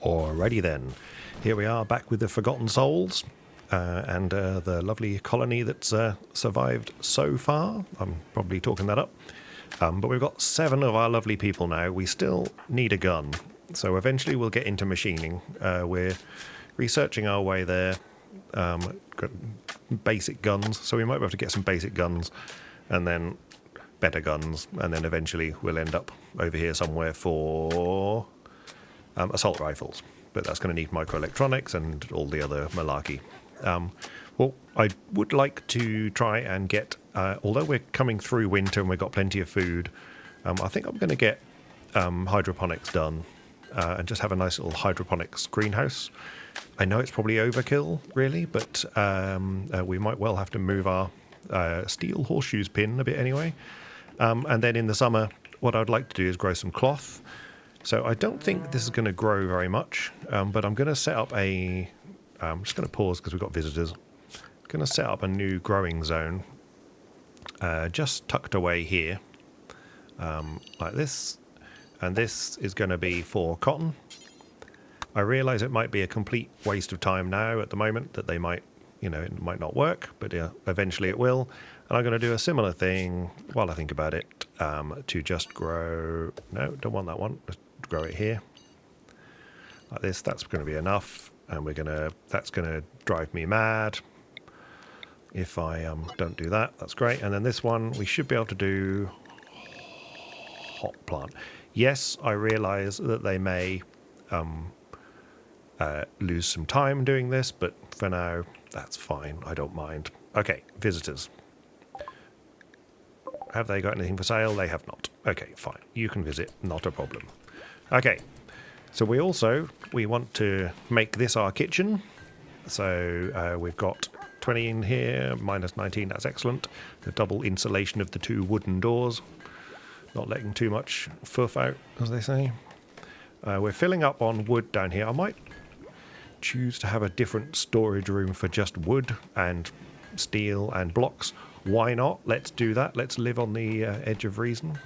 Alrighty then, here we are back with the Forgotten Souls and the lovely colony that's survived so far. I'm probably talking that up. But we've got 7 of our lovely people now. We still need a gun, so eventually we'll get into machining. We're researching our way there. Got basic guns, so we might be able to get some basic guns and then better guns, and then eventually we'll end up over here somewhere for assault rifles, but that's going to need microelectronics and all the other malarkey. Well, I would like to try and get, although we're coming through winter and we've got plenty of food, I think I'm going to get hydroponics done and just have a nice little hydroponics greenhouse. I know it's probably overkill, really, but we might well have to move our steel horseshoes pin a bit anyway. And then in the summer, what I'd like to do is grow some cloth. So I don't think this is going to grow very much, but I'm going to set up a... I'm just going to pause because we've got visitors. I'm going to set up a new growing zone just tucked away here, like this. And this is going to be for cotton. I realise it might be a complete waste of time now at the moment, that they might, you know, it might not work, but eventually it will. And I'm going to do a similar thing while I think about it, to just grow... No, don't want that one. Let's grow it here. Like this, that's going to be enough. And we're going to... That's going to drive me mad if I don't do that. That's great. And then this one, we should be able to do hot plant. Yes, I realise that they may lose some time doing this, but for now, that's fine. I don't mind. Okay, visitors. Have they got anything for sale? They have not. Okay, fine. You can visit. Not a problem. Okay. So we want to make this our kitchen. So we've got 20 in here, minus 19. That's excellent. The double insulation of the 2 wooden doors. Not letting too much foof out, as they say. We're filling up on wood down here. I might choose to have a different storage room for just wood and steel and blocks. Why not? Let's do that. Let's live on the edge of reason.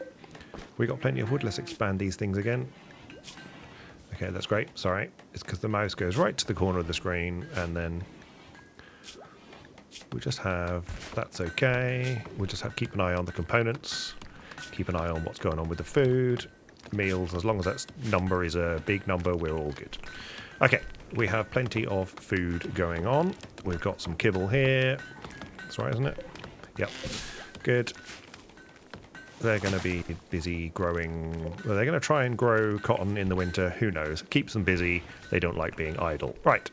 We got plenty of wood. Let's expand these things again. Okay, that's great. Sorry. It's because the mouse goes right to the corner of the screen, and then we just have... That's okay. We'll just have keep an eye on the components. Keep an eye on what's going on with the food. Meals, as long as that number is a big number, we're all good. Okay, we have plenty of food going on. We've got some kibble here. That's right, isn't it? Yep, good. They're going to be busy growing... Well, they're going to try and grow cotton in the winter. Who knows? Keeps them busy. They don't like being idle. Right.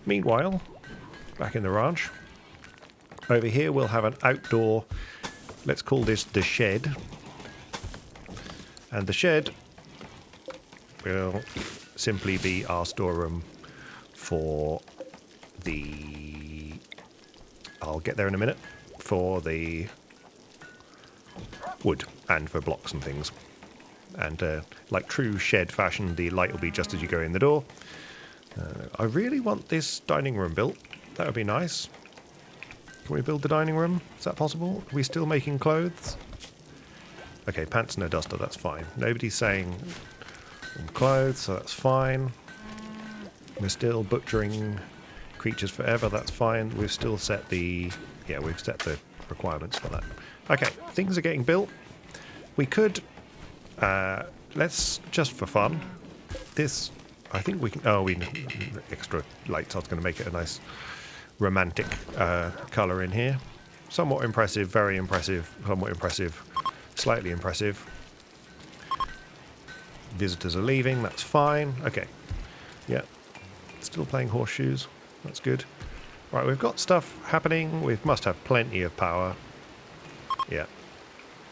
Meanwhile, back in the ranch, over here we'll have an outdoor... Let's call this the shed. And the shed will simply be our storeroom for the... I'll get there in a minute. For the wood and for blocks and things. And like true shed fashion, the light will be just as you go in the door. I really want this dining room built. That would be nice. Can we build the dining room? Is that possible? Are we still making clothes? Okay, pants, no duster, that's fine. Nobody's saying clothes, so that's fine. We're still butchering creatures forever, that's fine. We've still set the... Yeah, we've set the requirements for that. Okay, things are getting built. We could... let's, just for fun, this... I think we can... Oh, we extra lights. I was going to make it a nice romantic colour in here. Somewhat impressive, very impressive, somewhat impressive, slightly impressive. Visitors are leaving, that's fine. Okay. Yeah. Still playing horseshoes. That's good. Right, we've got stuff happening. We must have plenty of power. Yeah.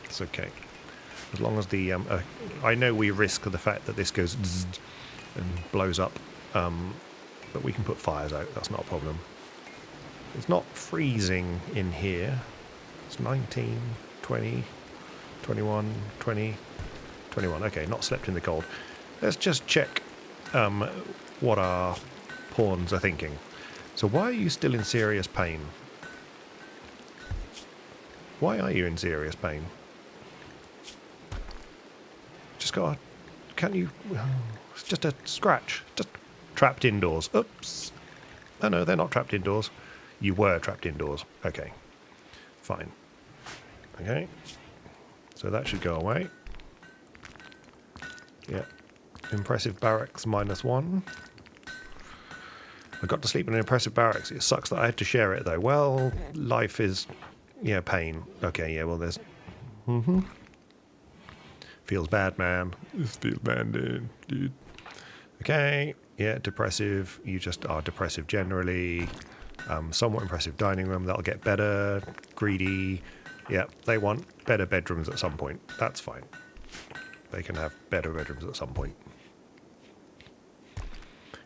It's okay. As long as the... I know we risk the fact that this goes zzz and blows up. But we can put fires out. That's not a problem. It's not freezing in here. It's 19, 20, 21, 20, 21. Okay, not slept in the cold. Let's just check what our pawns are thinking. So why are you still in serious pain? Why are you in serious pain? Just got... Can't you... It's just a scratch. Just trapped indoors. Oops. Oh no, they're not trapped indoors. You were trapped indoors. Okay. Fine. Okay. So that should go away. Yeah. Impressive barracks -1. I got to sleep in an impressive barracks. It sucks that I had to share it though. Well, life is, yeah, pain. Okay, yeah, well there's... Feels bad, man. This feels bad, dude. Okay, yeah, depressive. You just are depressive generally. Somewhat impressive dining room. That'll get better. Greedy. Yeah, they want better bedrooms at some point. That's fine. They can have better bedrooms at some point.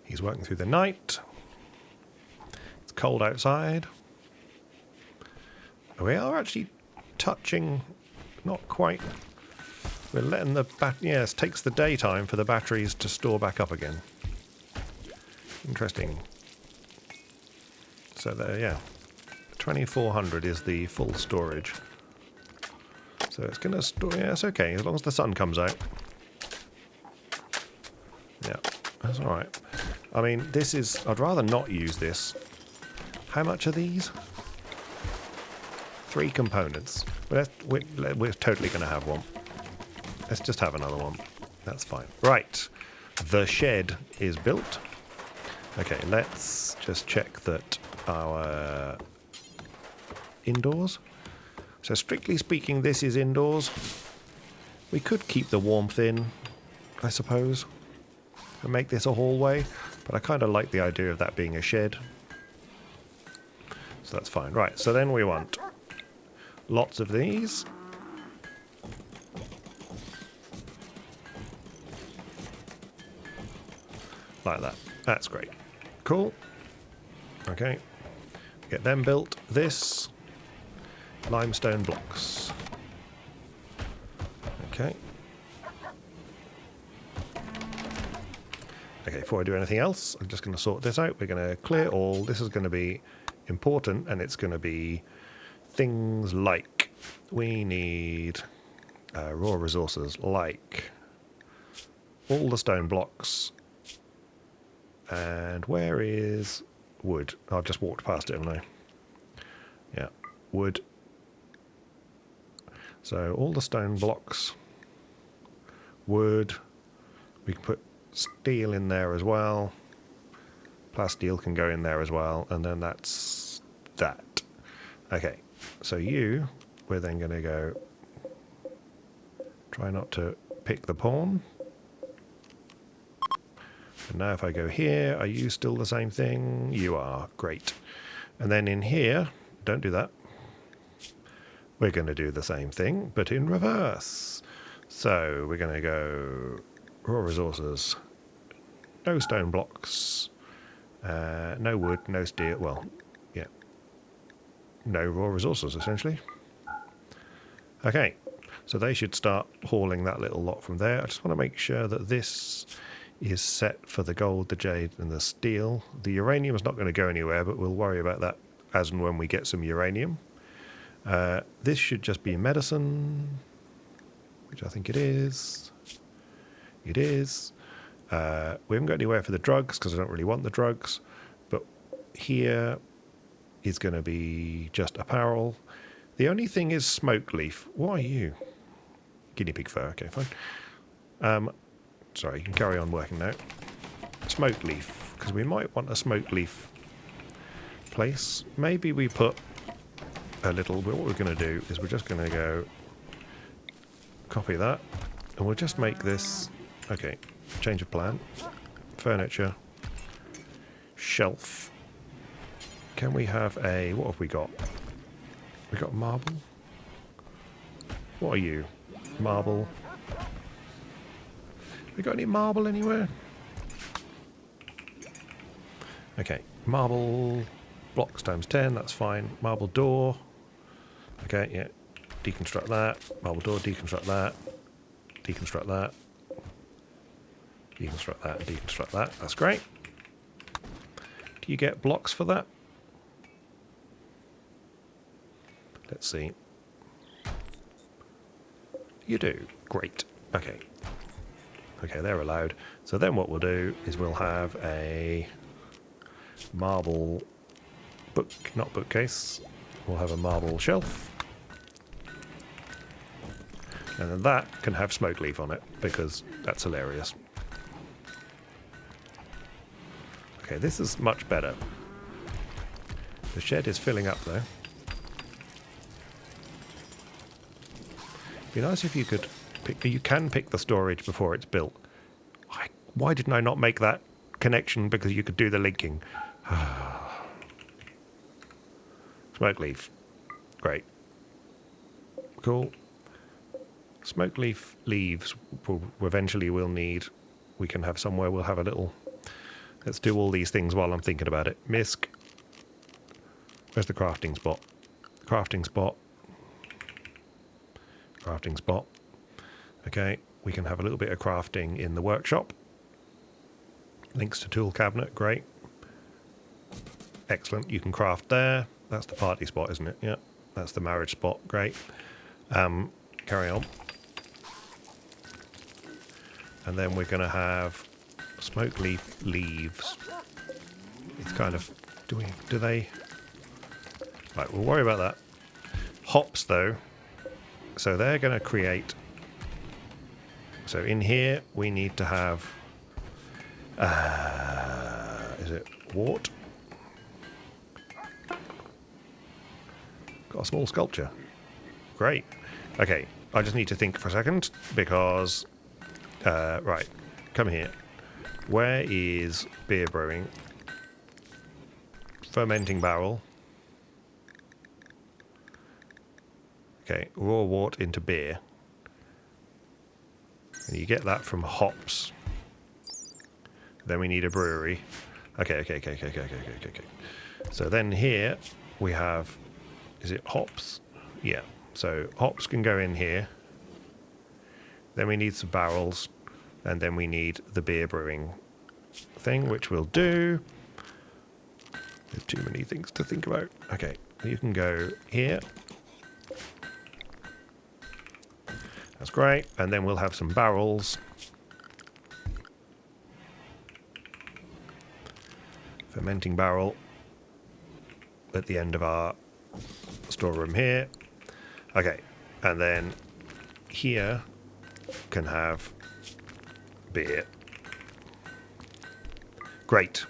He's working through the night. It's cold outside. We are actually touching, not quite. We're letting the yes, takes the daytime for the batteries to store back up again. Interesting. So there, yeah, 2400 is the full storage. So it's going to store. Yeah, it's okay as long as the sun comes out. Yeah, that's all right. I mean, this is. I'd rather not use this. How much are these? 3 components. We're totally going to have one. Let's just have another one. That's fine. Right. The shed is built. Okay, let's just check that our indoors. So strictly speaking, this is indoors. We could keep the warmth in, I suppose, and make this a hallway, but I kind of like the idea of that being a shed. So that's fine. Right, so then we want lots of these. Like that. That's great. Cool. Okay. Get them built. This. Limestone blocks. Okay. Okay, before I do anything else, I'm just going to sort this out. We're going to clear all. This is going to be important, and it's going to be things like we need raw resources like all the stone blocks. And where is wood? I've just walked past it, haven't I? Yeah, wood. So all the stone blocks, wood. We can put steel in there as well. Plasteel can go in there as well, and then that's that. Okay, so we're then going to go. Try not to pick the pawn. And now if I go here, are you still the same thing? You are. Great. And then in here, don't do that. We're going to do the same thing, but in reverse. So we're going to go raw resources, no stone blocks, no wood, no steel. Well, yeah, no raw resources, essentially. Okay, so they should start hauling that little lot from there. I just want to make sure that this is set for the gold, the jade, and the steel. The uranium is not going to go anywhere, but we'll worry about that as and when we get some uranium. This should just be medicine, which I think it is. It is. We haven't got anywhere for the drugs because I don't really want the drugs. But here is going to be just apparel. The only thing is smoke leaf. What are you? Guinea pig fur. Okay, fine. Sorry, you can carry on working now. Smoke leaf, because we might want a smoke leaf place. Maybe we put a little, but what we're going to do is we're just going to go copy that, and we'll just make this, okay, change of plan, furniture, shelf. Can we have a, what have we got? We got marble? What are you? Marble. We got any marble anywhere? Okay, marble blocks times 10, that's fine. Marble door. Okay, yeah. Deconstruct that. Marble door, deconstruct that. Deconstruct that. Deconstruct that, deconstruct that. That's great. Do you get blocks for that? Let's see. You do. Great. Okay. Okay, they're allowed. So then what we'll do is we'll have a marble not bookcase. We'll have a marble shelf. And then that can have smoke leaf on it, because that's hilarious. Okay, this is much better. The shed is filling up though. Be nice if you could pick. You can pick the storage before it's built. Why didn't I not make that connection? Because you could do the linking. Smoke leaf. Great. Cool. Smoke leaf leaves eventually we'll need. We can have somewhere we'll have a little. Let's do all these things while I'm thinking about it. Misc. Where's the crafting spot? Crafting spot. Crafting spot. Okay, we can have a little bit of crafting in the workshop. Links to tool cabinet, great. Excellent, you can craft there. That's the party spot, isn't it? Yeah, that's the marriage spot, great. Carry on. And then we're going to have smoke leaf leaves. It's kind of, do they? Right, we'll worry about that. Hops though. So they're going to create. So in here we need to have. Is it wart? Got a small sculpture. Great. Okay, I just need to think for a second because. Right, come here. Where is beer brewing? Fermenting barrel. Okay, raw wort into beer. And you get that from hops. Then we need a brewery. Okay. So then here we have, is it hops? Yeah, so hops can go in here. Then we need some barrels. And then we need the beer brewing thing, which we'll do. There's too many things to think about. Okay, you can go here. That's great. And then we'll have some barrels. Fermenting barrel at the end of our storeroom here. Okay, and then here can have beer. Great.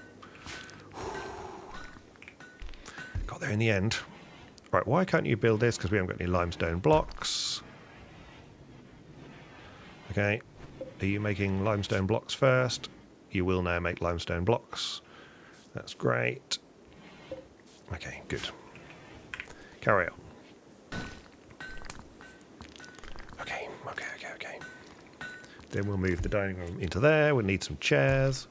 Got there in the end. Right, why can't you build this? Because we haven't got any limestone blocks. Okay, are you making limestone blocks first? You will now make limestone blocks. That's great. Okay, good. Carry on. Okay. Then we'll move the dining room into there. We'll need some chairs.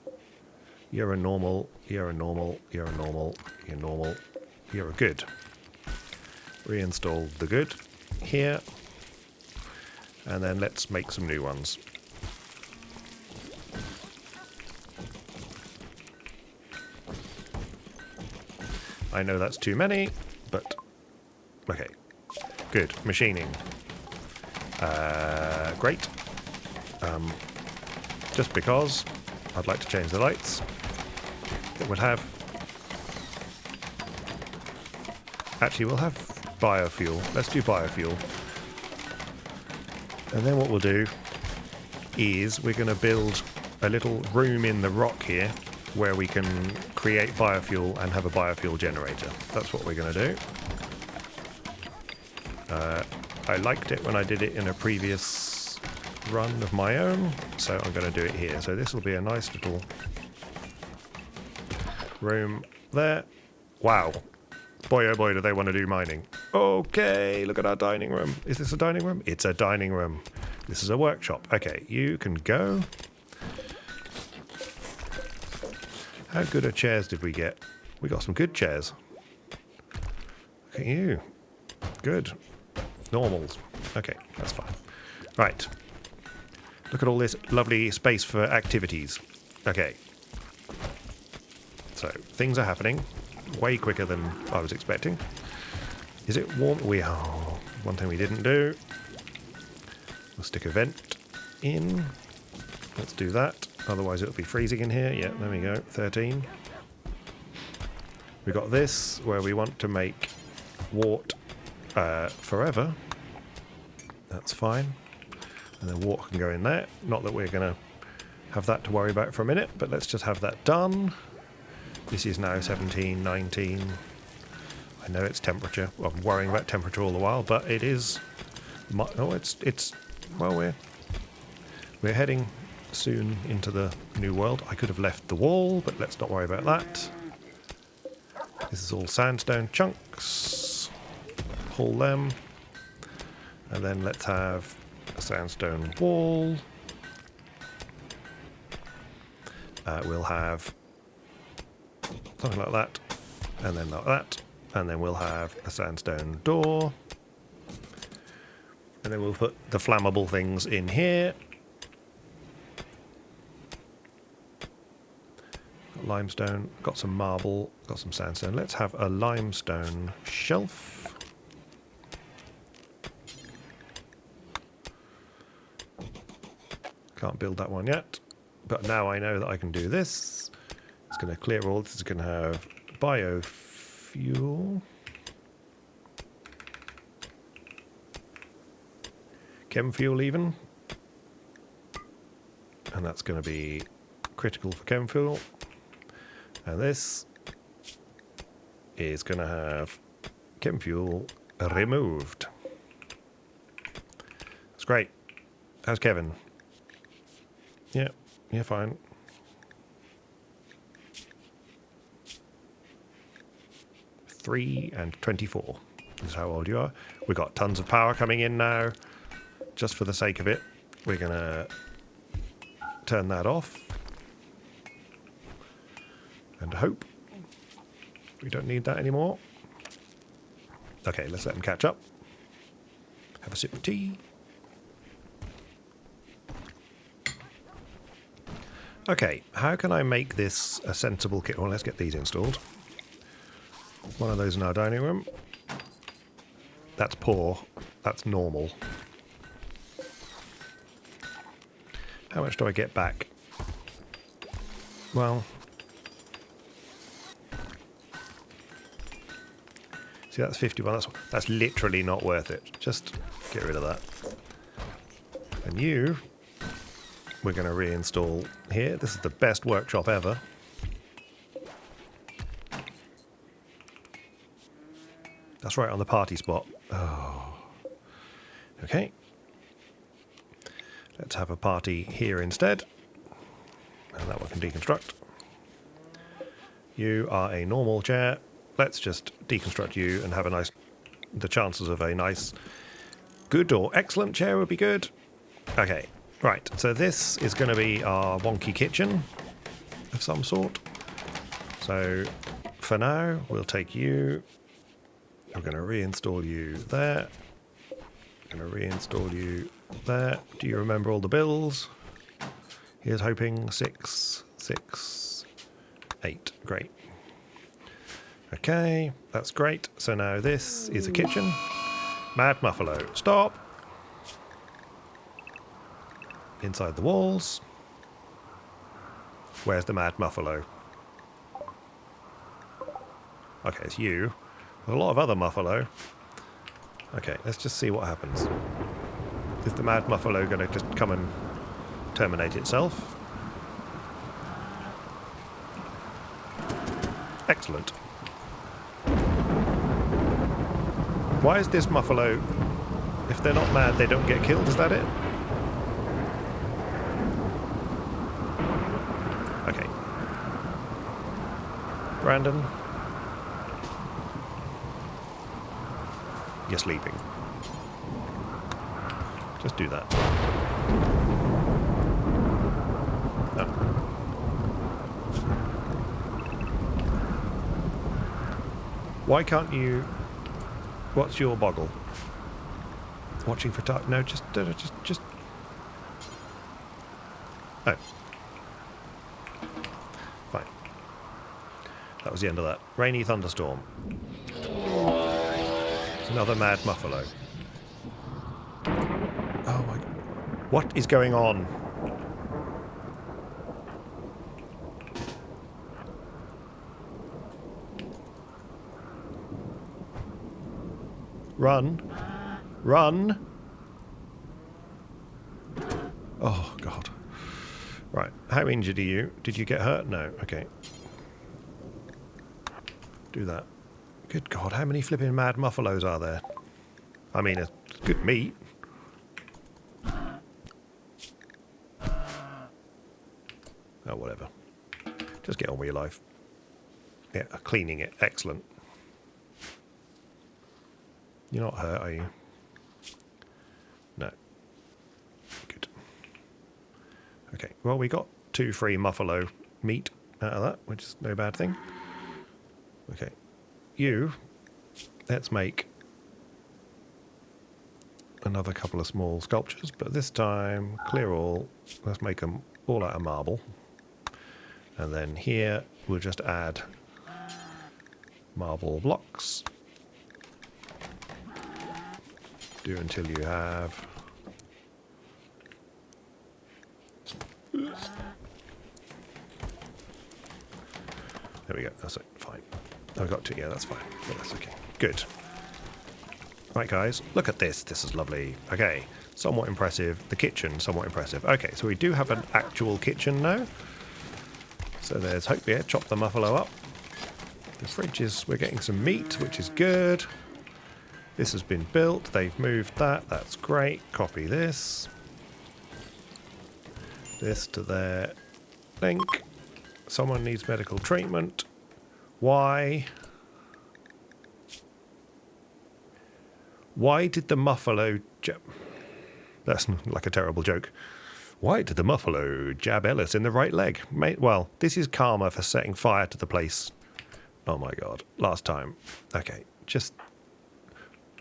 You're a normal. You're a normal. You're a normal. You're normal. You're a good. Reinstall the good here. And then let's make some new ones. I know that's too many, but okay. Good. Machining. Great. Just because I'd like to change the lights. It would have. Actually, we'll have biofuel. Let's do biofuel. And then what we'll do is we're going to build a little room in the rock here where we can create biofuel and have a biofuel generator. That's what we're going to do. I liked it when I did it in a previous run of my own, so I'm going to do it here. So this will be a nice little room there. Wow. Boy, oh boy, do they want to do mining. Okay, look at our dining room. Is this a dining room? It's a dining room. This is a workshop. Okay, you can go. How good a chairs did we get? We got some good chairs. Look at you. Good. Normals. Okay, that's fine. Right. Look at all this lovely space for activities. Okay. So, things are happening way quicker than I was expecting. Is it warm? One thing we didn't do. We'll stick a vent in. Let's do that. Otherwise it'll be freezing in here. Yeah, there we go. 13. We got this where we want to make wart forever. That's fine. And then wart can go in there. Not that we're going to have that to worry about for a minute, but let's just have that done. This is now 17, 19. I know it's temperature. Well, I'm worrying about temperature all the while, but it is... well, we're heading soon into the new world. I could have left the wall, but let's not worry about that. This is all sandstone chunks. Pull them. And then let's have a sandstone wall. We'll have something like that, and then like that, and then we'll have a sandstone door, and then we'll put the flammable things in here. Got limestone, got some marble, got some sandstone. Let's have a limestone shelf. Can't build that one yet, but now I know that I can do this. It's going to clear all. This is going to have biofuel. Chem fuel even. And that's going to be critical for chem fuel. And this is going to have chem fuel removed. That's great. How's Kevin? Yeah, fine. And 24 is how old you are. We've got tons of power coming in now. Just for the sake of it, we're going to turn that off. And hope we don't need that anymore. Okay, let's let them catch up. Have a sip of tea. Okay, how can I make this a sensible kit? Well, let's get these installed. One of those in our dining room. That's poor. That's normal. How much do I get back? Well... see, that's 51. That's literally not worth it. Just get rid of that. And you... we're going to reinstall here. This is the best workshop ever. That's right on the party spot. Oh. Okay. Let's have a party here instead. And that one can deconstruct. You are a normal chair. Let's just deconstruct you and have a nice... the chances of a nice good or excellent chair would be good. Okay. Right, so this is going to be our wonky kitchen of some sort. So for now, we'll take you. We're going to reinstall you there. Going to reinstall you there. Do you remember all the bills? Here's hoping 6, 6, 8. Great. Okay, that's great. So now this is a kitchen. Mad Muffalo, stop. Inside the walls. Where's the Mad Muffalo? Okay, it's you. There's a lot of other Muffalo. Okay, let's just see what happens. Is the Mad Muffalo going to just come and terminate itself? Excellent. Why is this Muffalo... if they're not mad, they don't get killed? Is that it? Okay. Brandon? You're sleeping. Just do that. No. Why can't you... what's your boggle? Watching for time? No, just... oh. Fine. That was the end of that. Rainy thunderstorm. Another Mad Muffalo. Oh my... what is going on? Run. Run. Oh, God. Right. How injured are you? Did you get hurt? No. Okay. Do that. Good God, how many flipping mad muffalows are there? I mean, it's good meat. Oh, whatever. Just get on with your life. Yeah, cleaning it. Excellent. You're not hurt, are you? No. Good. Okay, well, we got 2 free muffalo meat out of that, which is no bad thing. Okay. Let's make another couple of small sculptures, but this time, clear all. Let's make them all out of marble. And then here, we'll just add marble blocks. Do until you have... There we go, that's it, fine. I got to, yeah, that's fine. Yeah, that's okay. Good. Right, guys, look at this. This is lovely. Okay, somewhat impressive. The kitchen, somewhat impressive. Okay, so we do have an actual kitchen now. So there's hope here. Chop the muffalo up. The fridge is, we're getting some meat, which is good. This has been built. They've moved that. That's great. Copy this. This to their link. Someone needs medical treatment. Why? Why did the muffalo jab... That's like a terrible joke. Why did the muffalo jab Ellis in the right leg? Well, this is karma for setting fire to the place. Oh my God. Last time. Okay, just...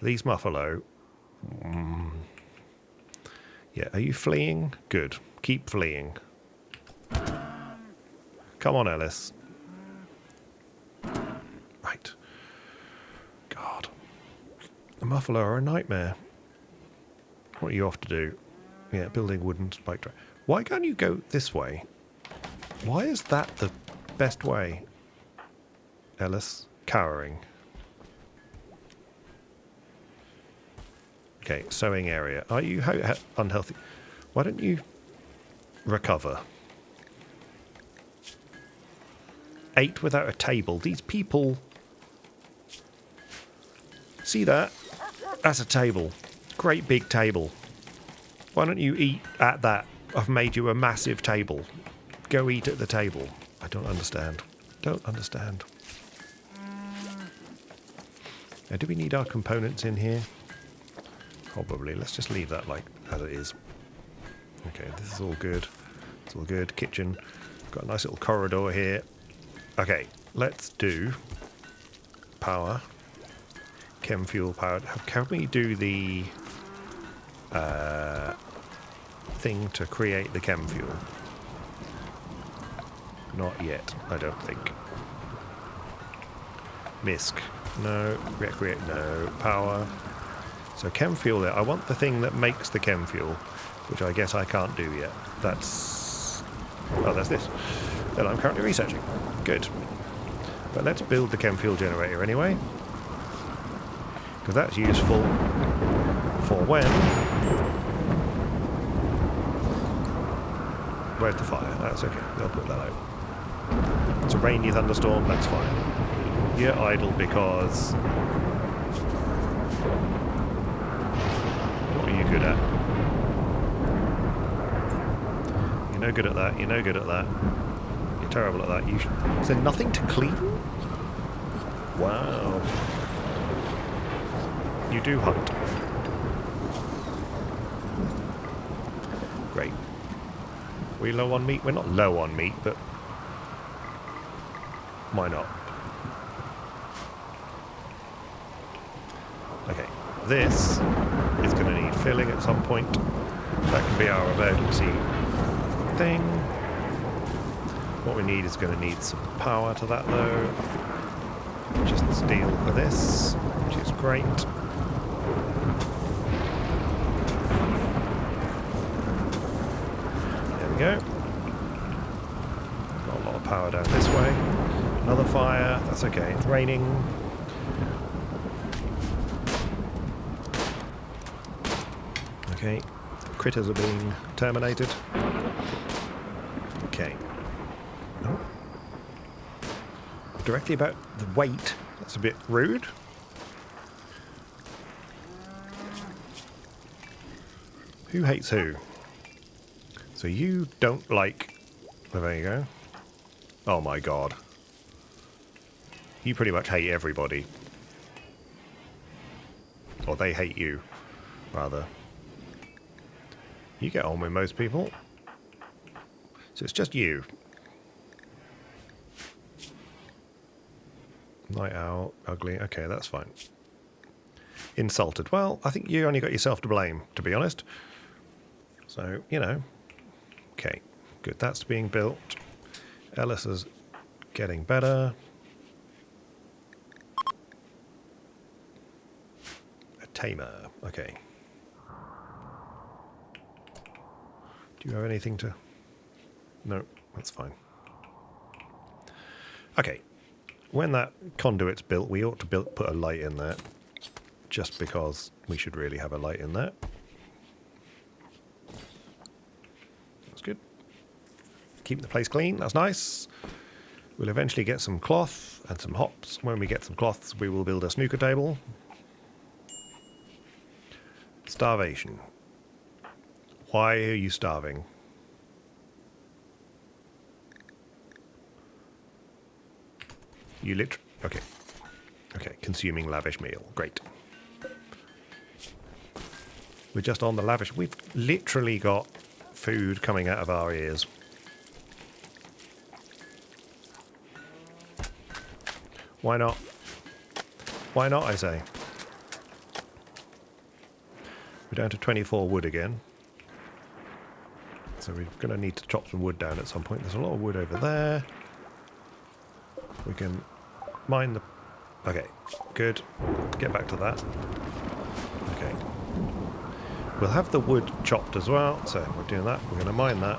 These muffalo... Yeah, are you fleeing? Good. Keep fleeing. Come on, Ellis. Right. God. The muffalo are a nightmare. What are you off to do? Yeah, building wooden spike drive. Why can't you go this way? Why is that the best way? Ellis, cowering. Okay, sewing area. Are you unhealthy? Why don't you recover? 8 without a table. These people... See that? That's a table. Great big table. Why don't you eat at that? I've made you a massive table. Go eat at the table. I don't understand. Don't understand. Now, do we need our components in here? Probably. Let's just leave that like as it is. Okay, this is all good. It's all good. Kitchen. Got a nice little corridor here. Okay, let's do power. Chem fuel powered. Can we do the thing to create the chem fuel? Not yet, I don't think. Misc. No. Recreate. No. Power. So chem fuel there. I want the thing that makes the chem fuel, which I guess I can't do yet. That's... Oh, that's this. That I'm currently researching. Good. But let's build the chem fuel generator anyway. Because that's useful for when... Where's the fire? That's okay. They'll put that out. It's a rainy thunderstorm. That's fine. You're idle because... What are you good at? You're no good at that. You're no good at that. You're terrible at that. Is there nothing to clean? Wow. You do hunt. Great. Are we low on meat? We're not low on meat, but why not? Okay, this is going to need filling at some point. That can be our emergency thing. What we need is going to need some power to that though. Just steel for this, which is great. Go. Got a lot of power down this way. Another fire. That's okay. It's raining. Okay, critters are being terminated. Okay. Oh. Directly about the weight. That's a bit rude. Who hates who? So you don't like... Oh, there you go. Oh my god. You pretty much hate everybody. Or they hate you, rather. You get on with most people. So it's just you. Night owl, ugly. Okay, that's fine. Insulted. Well, I think you only got yourself to blame, to be honest. So, you know. Okay, good. That's being built. Ellis is getting better. A tamer. Okay. Do you have anything to... No, that's fine. Okay. When that conduit's built, we ought to put a light in there. Just because we should really have a light in there. That's good. Keep the place clean, that's nice. We'll eventually get some cloth and some hops. When we get some cloths, we will build a snooker table. Starvation. Why are you starving? You okay. Okay, consuming lavish meal. Great. We're just on the lavish... We've literally got food coming out of our ears. Why not? Why not, I say? We're down to 24 wood again. So we're going to need to chop some wood down at some point. There's a lot of wood over there. We can mine the... Okay, good. Get back to that. Okay. We'll have the wood chopped as well. So we're doing that. We're going to mine that.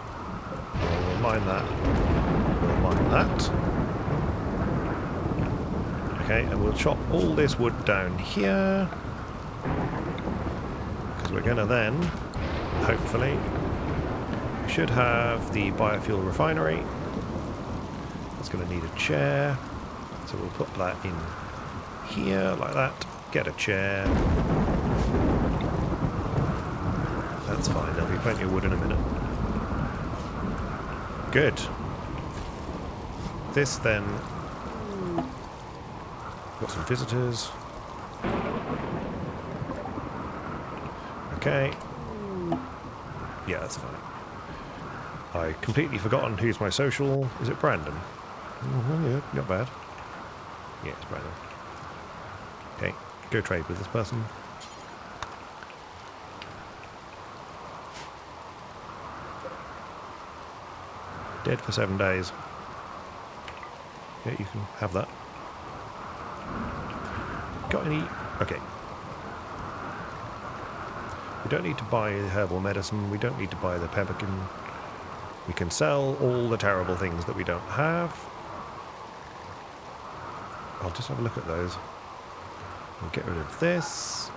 We'll mine that. We'll mine that. Okay, and we'll chop all this wood down here. Because we're going to then, hopefully... should have the biofuel refinery. That's going to need a chair, so we'll put that in here like that. Get a chair. That's fine, there'll be plenty of wood in a minute. Good. This then... Got some visitors. Okay. Yeah, that's fine. I completely forgotten who's my social. Is it Brandon? Yeah, not bad. Yeah, it's Brandon. Okay, go trade with this person. Dead for 7 days. Yeah, you can have that. Got any... Okay. We don't need to buy herbal medicine. We don't need to buy the pemmican. We can sell all the terrible things that we don't have. I'll just have a look at those. We'll get rid of this.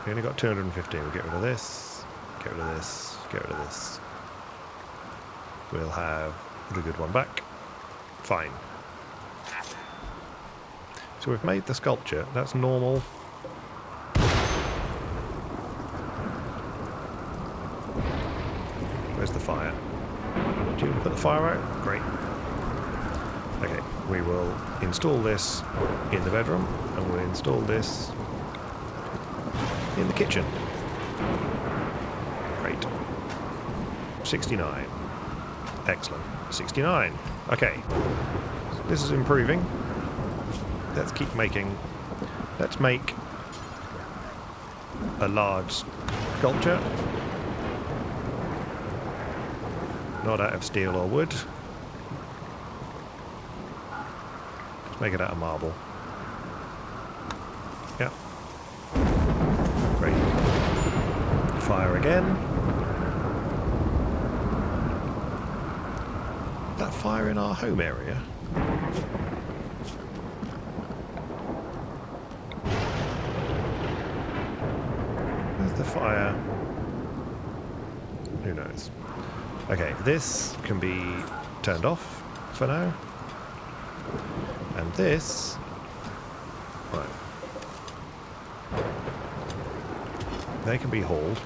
We only got 215. We'll get rid of this. Get rid of this. Get rid of this. We'll have the good one back. Fine. So we've made the sculpture. That's normal. Where's the fire? Do you want to put the fire out? Great. Okay, we will install this in the bedroom, and we'll install this in the kitchen. Great. 69. Excellent. 69. Okay. This is improving. Let's keep making... Let's make a large sculpture. Not out of steel or wood. Let's make it out of marble. Yep. Great. Fire again. That fire in our home area. Where's the fire? Who knows? Okay, this can be turned off for now. And this... Right. They can be hauled.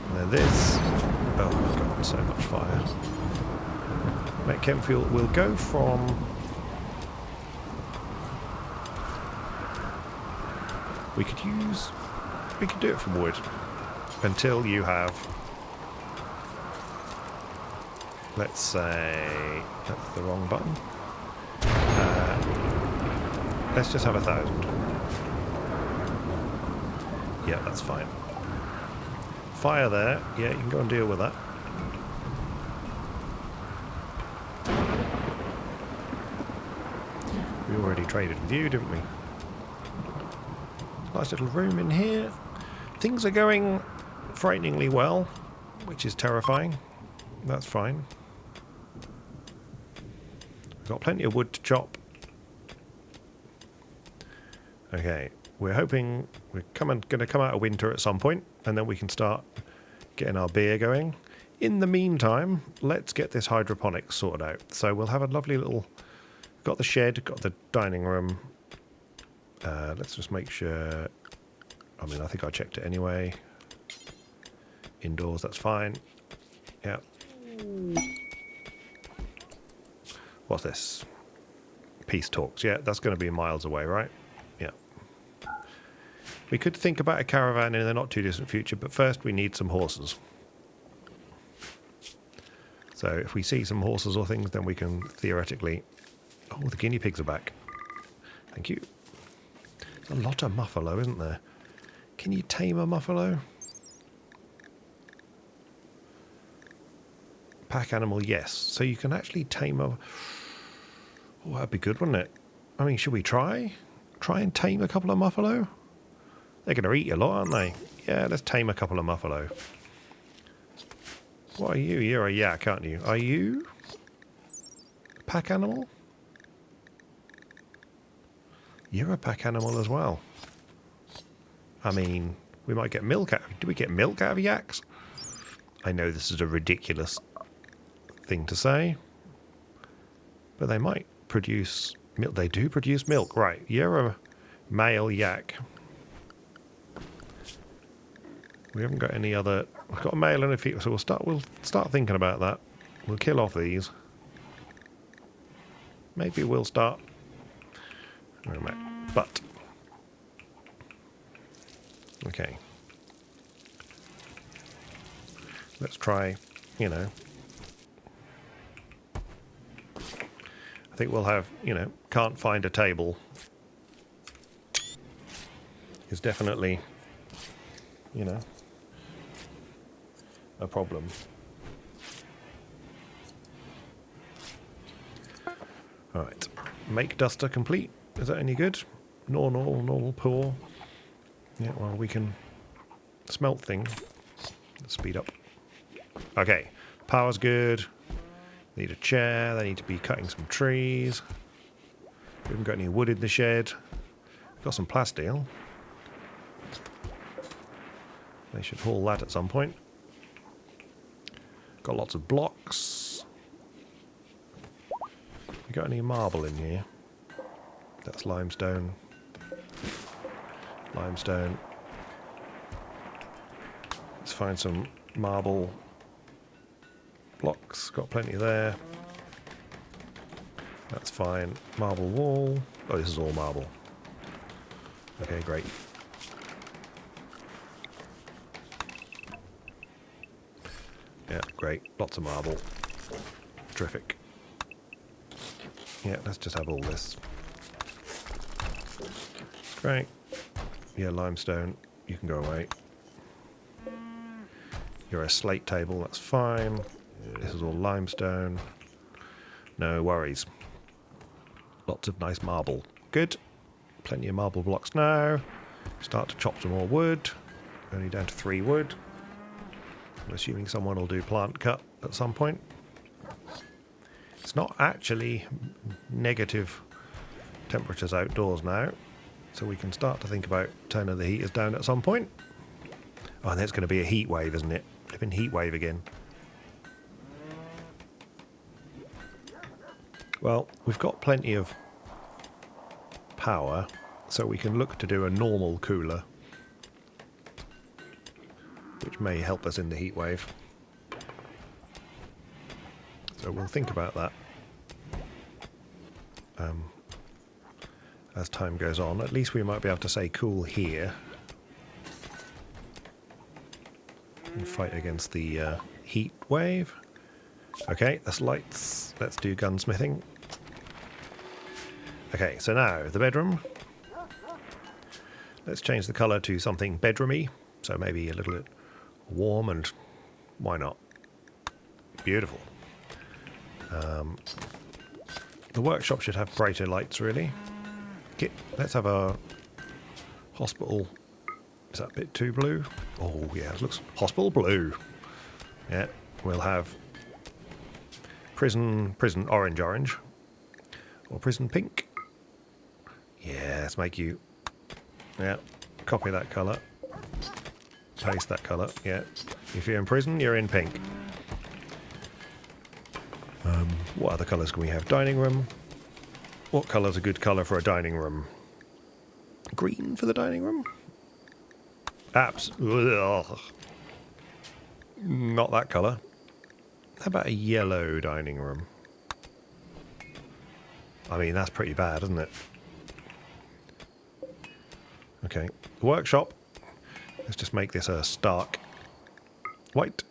And then this... Oh god, so much fire. Make chem fuel. We'll go from... We could do it from wood. Until you have... Let's say... That's the wrong button. Let's just have 1,000. Yeah, that's fine. Fire there. Yeah, you can go and deal with that. We already traded with you, didn't we? Nice little room in here. Things are going frighteningly well, which is terrifying. That's fine. We've got plenty of wood to chop. Okay, we're hoping we're going to come out of winter at some point, and then we can start getting our beer going. In the meantime, let's get this hydroponics sorted out. So we'll have a lovely little... Got the shed, got the dining room. Let's just make sure... I mean, I think I checked it anyway. Indoors, that's fine. Yeah. What's this? Peace talks. Yeah, that's going to be miles away, right? Yeah. We could think about a caravan in the not too distant future, but first we need some horses. So if we see some horses or things, then we can theoretically... Oh, the guinea pigs are back. Thank you. There's a lot of muffalow, isn't there? Can you tame a muffalow? Pack animal, yes. So you can actually tame a... Oh, that'd be good, wouldn't it? I mean, should we try? Try and tame a couple of muffalo? They're going to eat a lot, aren't they? Yeah, let's tame a couple of muffalo. What are you? You're a yak, aren't you? Are you a pack animal? You're a pack animal as well. I mean, we might get milk out... Do we get milk out of yaks? I know this is a ridiculous thing to say. But they might produce milk. They do produce milk. Right, you're a male yak. We haven't got any other... We've got a male and a female, so we'll start thinking about that. We'll kill off these. Maybe we'll start... But... Okay. Let's try, you know... I think we'll have, you know, can't find a table. Is definitely, you know, a problem. Alright. Make duster complete. Is that any good? Normal, poor. Yeah, well, we can smelt things. Let's speed up. Okay. Power's good. Need a chair. They need to be cutting some trees. We haven't got any wood in the shed. Got some plasteel. They should haul that at some point. Got lots of blocks. We got any marble in here? That's limestone. Limestone. Let's find some marble blocks. Got plenty there. That's fine. Marble wall. Oh, this is all marble. Okay, great. Yeah, great. Lots of marble. Terrific. Yeah, let's just have all this. Great. Yeah, limestone. You can go away. You're a slate table. That's fine. This is all limestone. No worries. Lots of nice marble. Good. Plenty of marble blocks now. Start to chop some more wood. Only down to 3 wood. I'm assuming someone will do plant cut at some point. It's not actually negative temperatures outdoors now, so we can start to think about turning the heaters down at some point. Oh, and there's going to be a heat wave, isn't it? Flipping heat wave again. Well, we've got plenty of power, so we can look to do a normal cooler, which may help us in the heat wave. So we'll think about that as time goes on. At least we might be able to say cool here and fight against the heat wave. Okay, that's lights. Let's do gunsmithing. Okay, so now the bedroom. Let's change the colour to something bedroomy, so maybe a little bit warm, and why not? Beautiful. The workshop should have brighter lights, really. Okay, let's have a hospital. Is that a bit too blue? Oh yeah, it looks hospital blue. Yeah, we'll have prison orange, or prison pink. Yeah, let's make you. Yeah, copy that colour. Paste that colour. Yeah, if you're in prison, you're in pink. What other colours can we have? Dining room. What colour's a good colour for a dining room? Green for the dining room? Ugh. Not that colour. How about a yellow dining room? I mean, that's pretty bad, isn't it? Okay, the workshop. Let's just make this a stark white.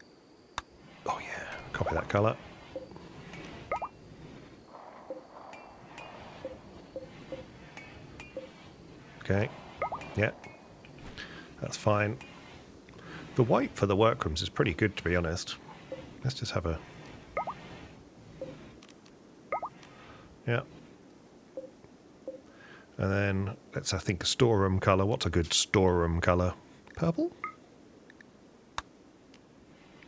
Oh yeah, copy that colour. Okay, yeah, that's fine. The white for the workrooms is pretty good, to be honest. Let's just have a... Yeah. And then, let's, I think, a storeroom colour. What's a good storeroom colour? Purple?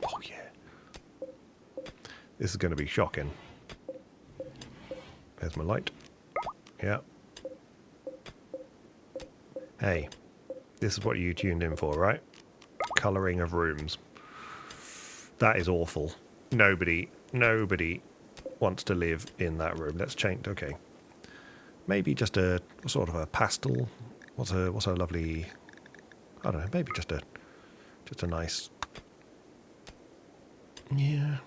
Oh, yeah. This is going to be shocking. There's my light. Yeah. Hey, this is what you tuned in for, right? Colouring of rooms. That is awful. Nobody wants to live in that room. Let's change. Okay. Maybe just a sort of a pastel. What's a lovely... I don't know, maybe just a nice... Yeah.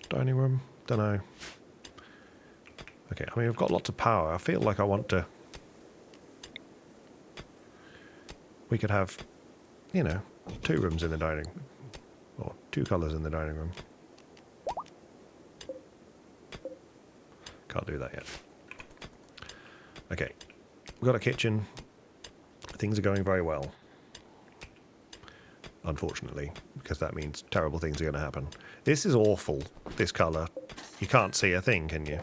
Dining room? Don't know. Okay, I mean, we've got lots of power. I feel like I want to... We could have, you know, 2 rooms in the dining... Or 2 colours in the dining room. Can't do that yet. Okay. We've got a kitchen. Things are going very well. Unfortunately, because that means terrible things are going to happen. This is awful, this colour. You can't see a thing, can you?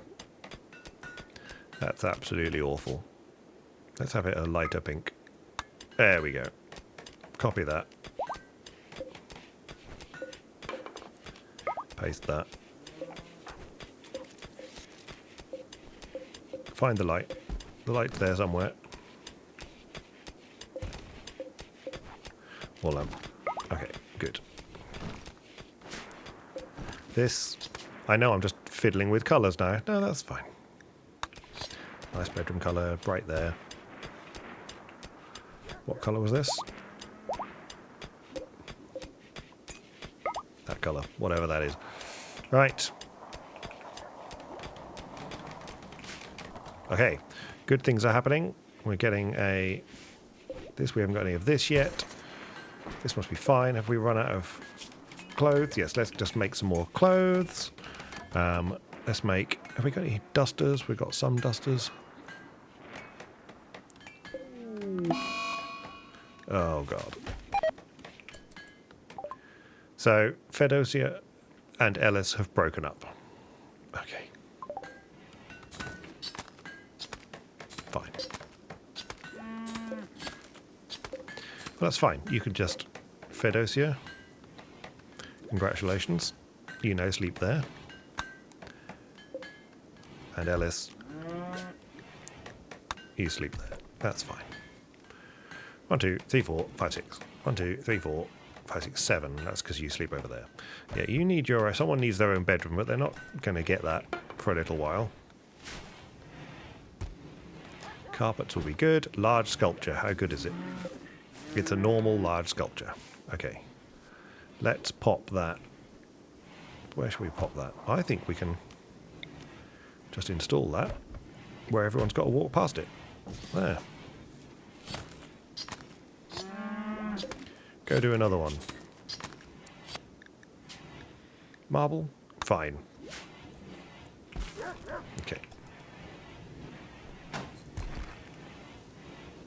That's absolutely awful. Let's have it a lighter pink. There we go. Copy that. Paste that. Find the light. The light's there somewhere. Wall lamp. Okay, good. This... I know I'm just fiddling with colours now. No, that's fine. Nice bedroom colour, bright there. What colour was this? That colour, whatever that is. Right. Okay, good things are happening. We're getting a... This, we haven't got any of this yet. This must be fine. Have we run out of clothes? Yes, let's just make some more clothes. Let's make... Have we got any dusters? We've got some dusters. Oh, God. So, Fedosia and Ellis have broken up. Okay. Fine. Well, that's fine. You can just... Fedosia. Congratulations. You know, sleep there. And Ellis. You sleep there. That's fine. 1, 2, 3, 4, 5, 6. 1, 2, 3, 4, 5, 6, 7. That's because you sleep over there. Yeah, you need your... Someone needs their own bedroom, but they're not going to get that for a little while. Carpets will be good. Large sculpture. How good is it? It's a normal large sculpture. Okay. Let's pop that. Where should we pop that? I think we can just install that where everyone's got to walk past it. There. Go do another one. Marble? Fine. Okay.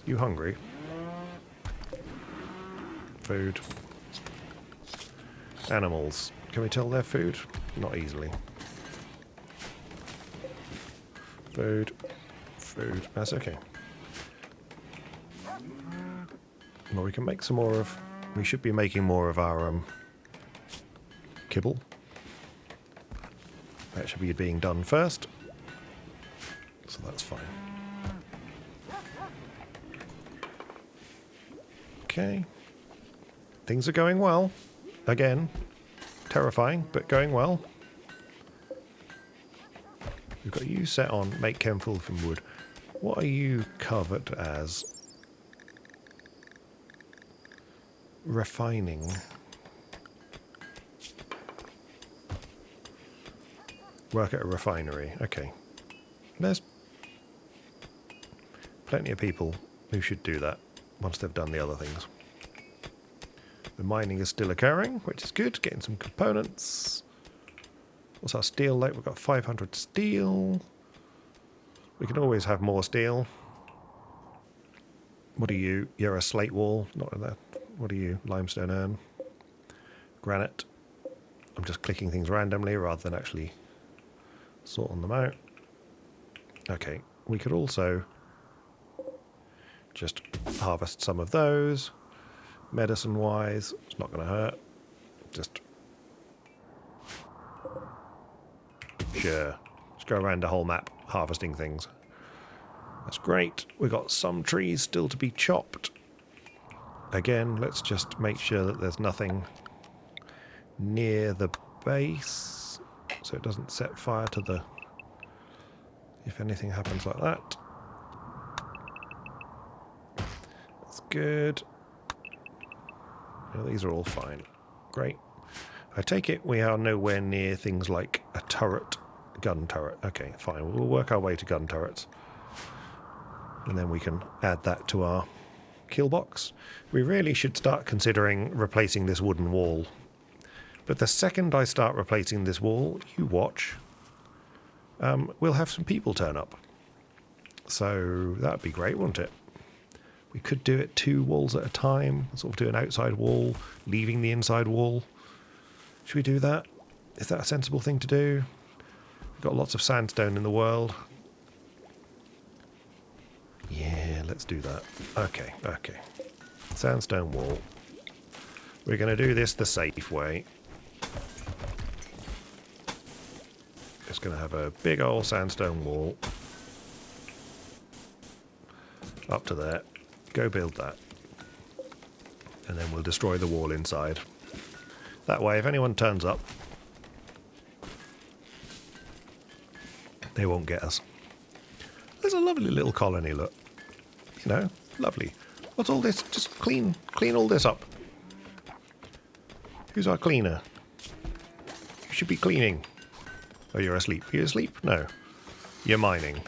You hungry? Food. Animals. Can we tell their food? Not easily. Food. Food. That's okay. Well, we can make some more of... We should be making more of our kibble. That should be being done first. So that's fine. Okay. Things are going well. Again. Terrifying, but going well. We've got you set on make chemful from wood. What are you covered as? Refining. Work at a refinery. Okay. There's plenty of people who should do that once they've done the other things. The mining is still occurring, which is good. Getting some components. What's our steel like? We've got 500 steel. We can always have more steel. What are you? You're a slate wall. Not that. What are you? Limestone urn. Granite. I'm just clicking things randomly rather than actually sorting them out. Okay. We could also just harvest some of those. Medicine-wise, it's not going to hurt. Just... Sure. Just go around the whole map harvesting things. That's great. We've got some trees still to be chopped. Again, let's just make sure that there's nothing near the base, so it doesn't set fire to the... If anything happens like that. That's good. These are all fine. Great. I take it we are nowhere near things like a turret, gun turret. Okay, fine. We'll work our way to gun turrets. And then we can add that to our kill box. We really should start considering replacing this wooden wall. But the second I start replacing this wall, you watch, we'll have some people turn up. So that'd be great, wouldn't it? We could do it 2 walls at a time, sort of do an outside wall, leaving the inside wall. Should we do that? Is that a sensible thing to do? We've got lots of sandstone in the world. Yeah, let's do that. Okay, okay. Sandstone wall. We're going to do this the safe way. Just going to have a big old sandstone wall. Up to there. Go build that. And then we'll destroy the wall inside. That way, if anyone turns up, they won't get us. There's a lovely little colony, look. You know, lovely. What's all this? Just clean all this up. Who's our cleaner? You should be cleaning. Oh, you're asleep. Are you asleep? No. You're mining.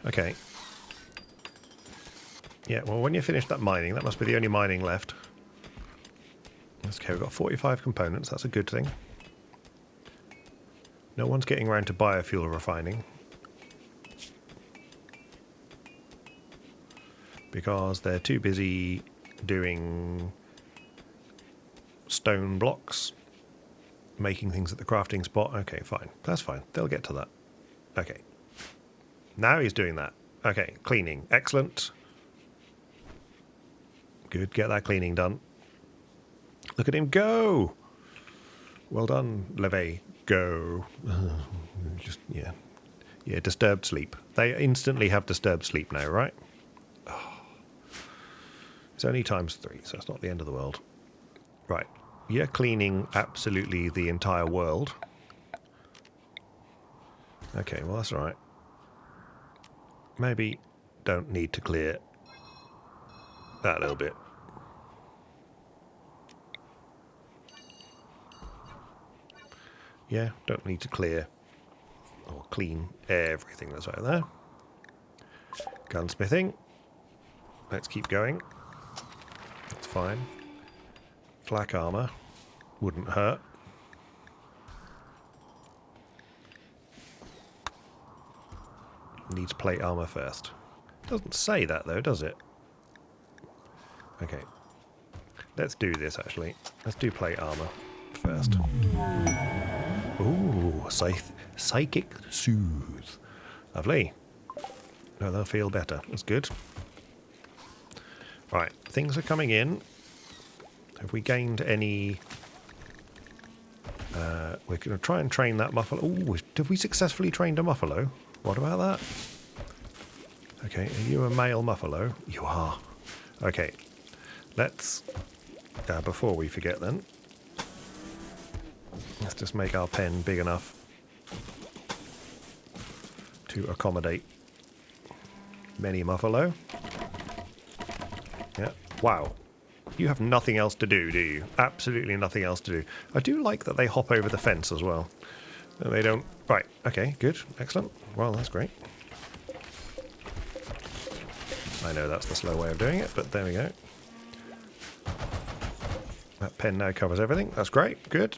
Okay. Yeah, well, when you finish that mining, that must be the only mining left. Okay, we've got 45 components. That's a good thing. No one's getting around to biofuel refining. Because they're too busy doing stone blocks, making things at the crafting spot. Okay, fine. That's fine. They'll get to that. Okay. Now he's doing that. Okay, cleaning. Excellent. Good. Get that cleaning done. Look at him go! Well done, Leve. Go. Just, yeah. Yeah, disturbed sleep. They instantly have disturbed sleep now, right? Oh. It's only ×3, so it's not the end of the world. Right. You're cleaning absolutely the entire world. Okay, well that's alright. Maybe don't need to clear that little bit. Yeah, don't need to clear or clean everything that's over there. Gunsmithing. Let's keep going. That's fine. Flak armor. Wouldn't hurt. Needs plate armor first. Doesn't say that though, does it? Okay. Let's do this actually. Let's do plate armor first. Ooh, psychic soothe. Lovely. No, they'll feel better. That's good. Right, things are coming in. Have we gained any... we're going to try and train that muffalo. Ooh, have we successfully trained a muffalo? What about that? Okay, are you a male muffalo? You are. Okay, let's... before we forget then, let's just make our pen big enough to accommodate many muffalo. Yeah. Wow. You have nothing else to do you? Absolutely nothing else to do. I do like that they hop over the fence as well. They don't... Right. Okay, good. Excellent. Well, that's great. I know that's the slow way of doing it, but there we go. That pen now covers everything. That's great. Good.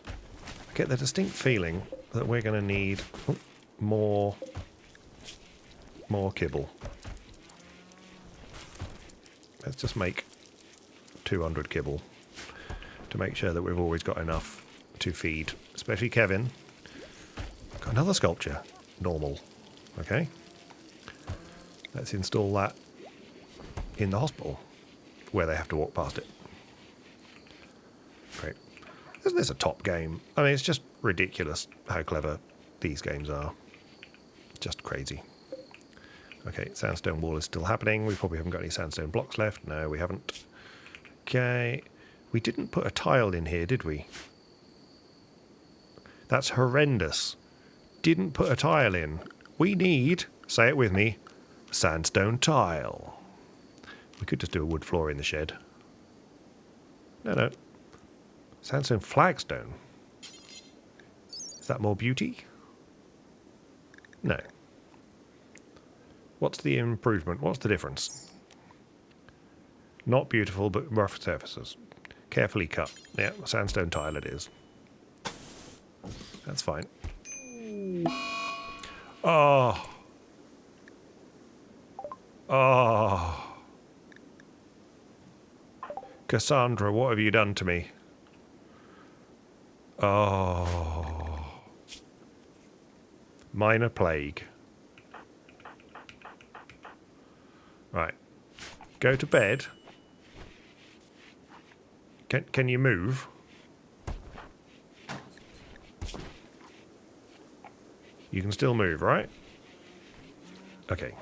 I get the distinct feeling that we're going to need more kibble. Let's just make 200 kibble to make sure that we've always got enough to feed, especially Kevin. Got another sculpture. Normal. Okay. Let's install that in the hospital where they have to walk past it. Great. Isn't this a top game? I mean, it's just ridiculous how clever these games are. Just crazy. Okay, sandstone wall is still happening. We probably haven't got any sandstone blocks left. No, we haven't. Okay. We didn't put a tile in here, did we? That's horrendous. Didn't put a tile in. We need, say it with me, sandstone tile. We could just do a wood floor in the shed. No. Sandstone flagstone. Is that more beauty? No. What's the improvement? What's the difference? Not beautiful, but rough surfaces. Carefully cut. Yeah, sandstone tile it is. That's fine. Oh. Oh. Cassandra, what have you done to me? Oh. Minor plague. Right. Go to bed. Can you move? You can still move, right? Okay.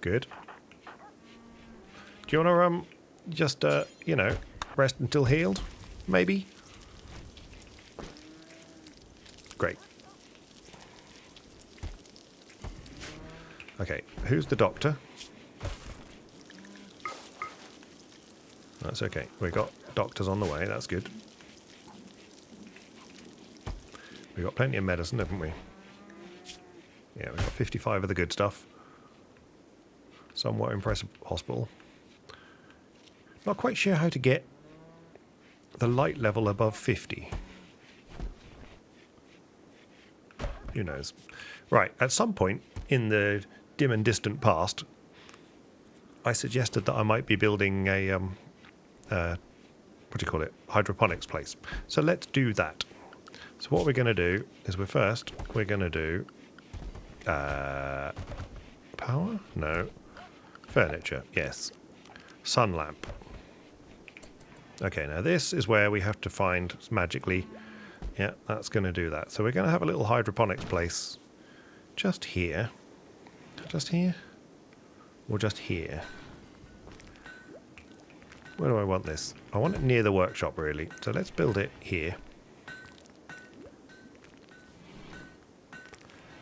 Good. Do you want to, just, you know, rest until healed? Maybe? Great. Okay, who's the doctor? That's okay. We've got doctors on the way, that's good. We've got plenty of medicine, haven't we? Yeah, we've got 55 of the good stuff. Somewhat impressive hospital. Not quite sure how to get the light level above 50. Who knows? Right, at some point in the dim and distant past, I suggested that I might be building a, what do you call it? Hydroponics place. So let's do that. So what we're going to do is we're going to do power? No. Furniture, yes. Sun lamp. Okay, now this is where we have to find magically Yeah, that's going to do that. So we're going to have a little hydroponics place just here. Just here? Or just here? Where do I want this? I want it near the workshop, really. So let's build it here.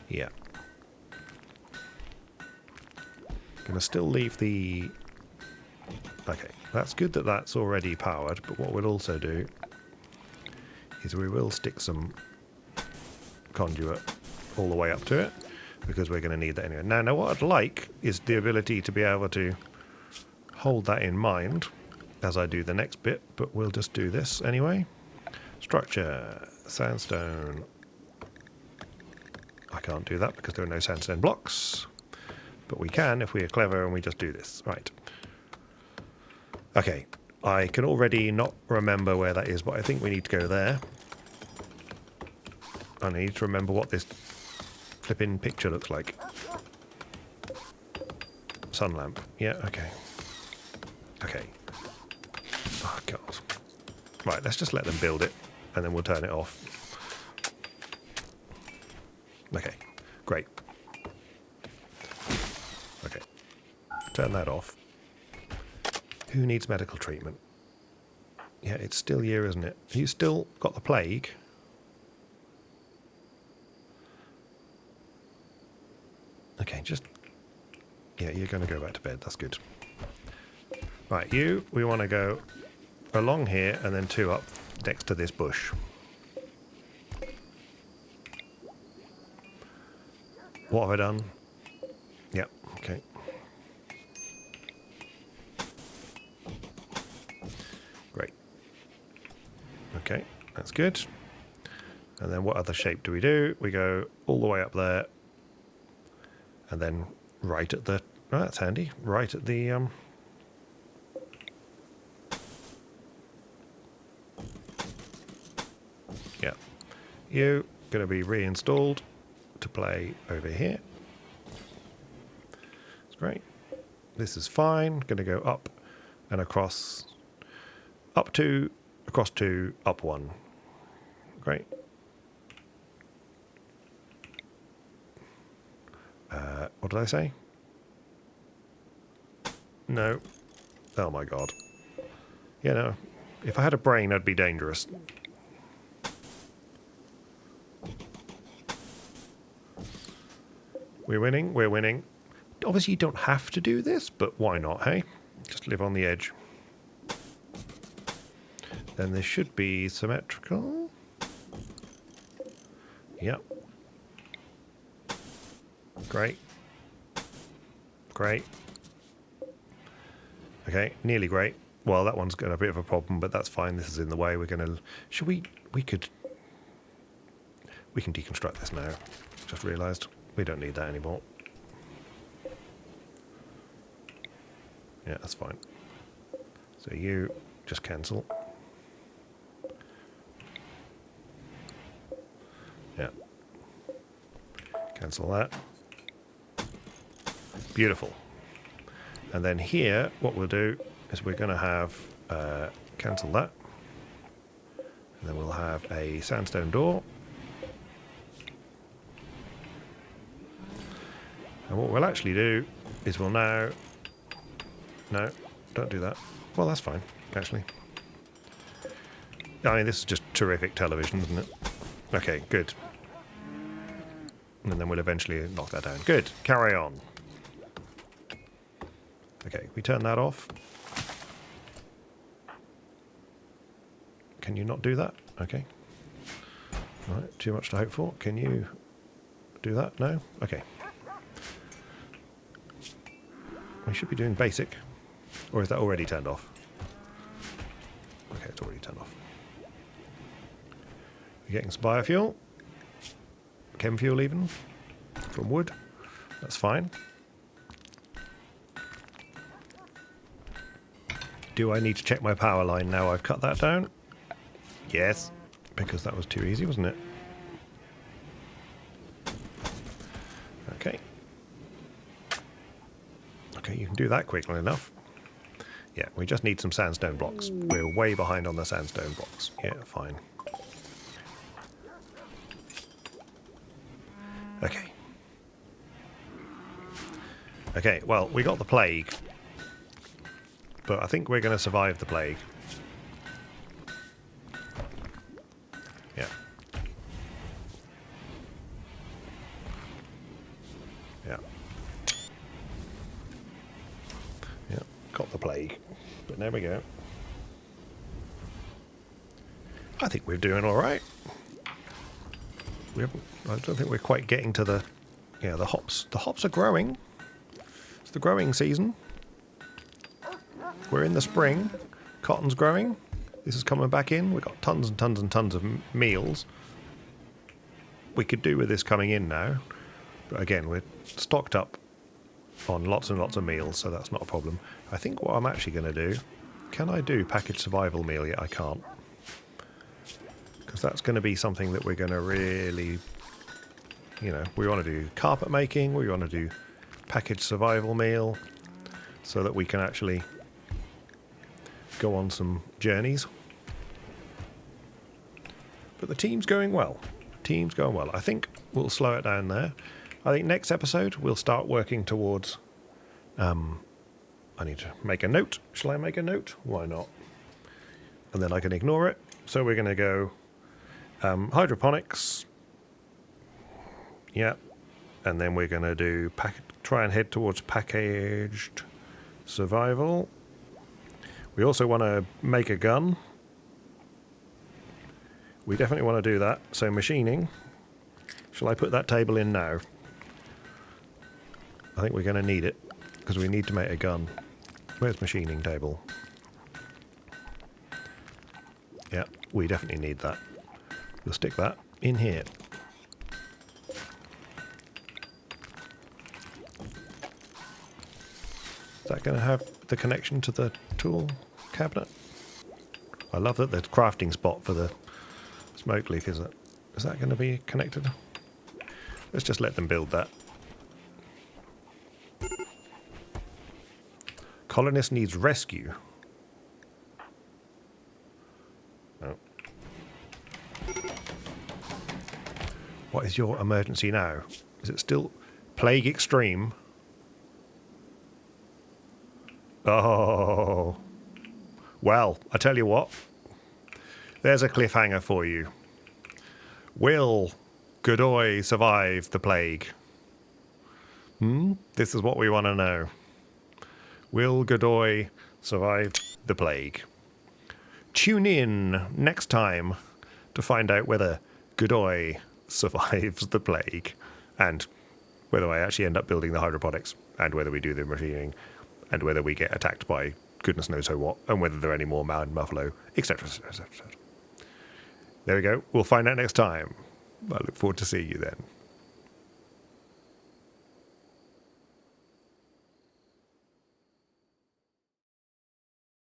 Yeah. Gonna still leave the... Okay, that's good that that's already powered, but what we'll also do is we will stick some conduit all the way up to it, because we're going to need that anyway. Now, what I'd like is the ability to be able to hold that in mind as I do the next bit, but we'll just do this anyway. Structure, sandstone. I can't do that because there are no sandstone blocks, but we can if we are clever and we just do this. Right. Okay, I can already not remember where that is, but I think we need to go there. I need to remember what this flipping picture looks like. Sun lamp. Yeah, okay. Okay. Oh, God. Right, let's just let them build it, and then we'll turn it off. Okay, great. Okay, turn that off. Who needs medical treatment? Yeah, it's still you, isn't it? You still got the plague? Okay, just... Yeah, you're going to go back to bed. That's good. Right, we want to go along here and then 2 up next to this bush. What have I done? Yep, okay. Great. Okay, that's good. And then what other shape do? We go all the way up there. And then right at the... Oh, that's handy. Right at the... Yeah. You going to be reinstalled to play over here. That's great. This is fine. Going to go up and across. Up 2, across 2, up 1. Great. What did I say? No. Oh my God. Yeah, no. If I had a brain, I'd be dangerous. We're winning, we're winning. Obviously you don't have to do this, but why not, hey? Just live on the edge. Then this should be symmetrical. Yep. Great. Great. Okay, nearly great. Well, that one's got a bit of a problem, but that's fine. This is in the way. We're going to... Should we... We can deconstruct this now. Just realised. We don't need that anymore. Yeah, that's fine. So you just cancel. Yeah. Cancel that. Beautiful. And then here, what we'll do is we're going to have cancel that. And then we'll have a sandstone door. And what we'll actually do is we'll now... No, don't do that. Well, that's fine, actually. I mean, this is just terrific television, isn't it? Okay, good. And then we'll eventually knock that down. Good, carry on. Okay, we turn that off. Can you not do that? Okay. All right, too much to hope for. Can you do that? No? Okay. We should be doing basic. Or is that already turned off? Okay, it's already turned off. We're getting some biofuel. Chem fuel even. From wood. That's fine. Do I need to check my power line now I've cut that down? Yes. Because that was too easy, wasn't it? Okay. Okay, you can do that quickly enough. Yeah, we just need some sandstone blocks. We're way behind on the sandstone blocks. Yeah, fine. Okay, well, we got the plague. But I think we're going to survive the plague. Yeah. Yeah. Yeah, got the plague. But there we go. I think we're doing all right. I don't think we're quite getting to the... Yeah, the hops. The hops are growing. It's the growing season. We're in the spring. Cotton's growing. This is coming back in. We've got tons and tons and tons of meals. We could do with this coming in now. But again, we're stocked up on lots and lots of meals, so that's not a problem. I think what I'm actually going to do... Can I do packaged survival meal yet? I can't. Because that's going to be something that we're going to really... You know, we want to do carpet making. We want to do packaged survival meal. So that we can actually... go on some journeys. But the team's going well. Team's going well. I think we'll slow it down there. I think next episode we'll start working towards... I need to make a note. Shall I make a note? Why not? And then I can ignore it. So we're going to go hydroponics. Yeah. And then we're going to do try and head towards packaged survival. We also want to make a gun. We definitely want to do that. So machining. Shall I put that table in now? I think we're going to need it because we need to make a gun. Where's machining table? Yeah, we definitely need that. We'll stick that in here. Is that going to have the connection to the tool cabinet? I love that the crafting spot for the smoke leak, is that going to be connected? Let's just let them build that. Colonist needs rescue. Oh. What is your emergency now? Is it still plague extreme? Oh. Well, I tell you what. There's a cliffhanger for you. Will Godoy survive the plague? This is what we want to know. Will Godoy survive the plague? Tune in next time to find out whether Godoy survives the plague and whether I actually end up building the hydroponics and whether we do the machining and whether we get attacked by goodness knows who what and whether there are any more mountain muffalow, etc. There we go. We'll find out next time. I look forward to seeing you then.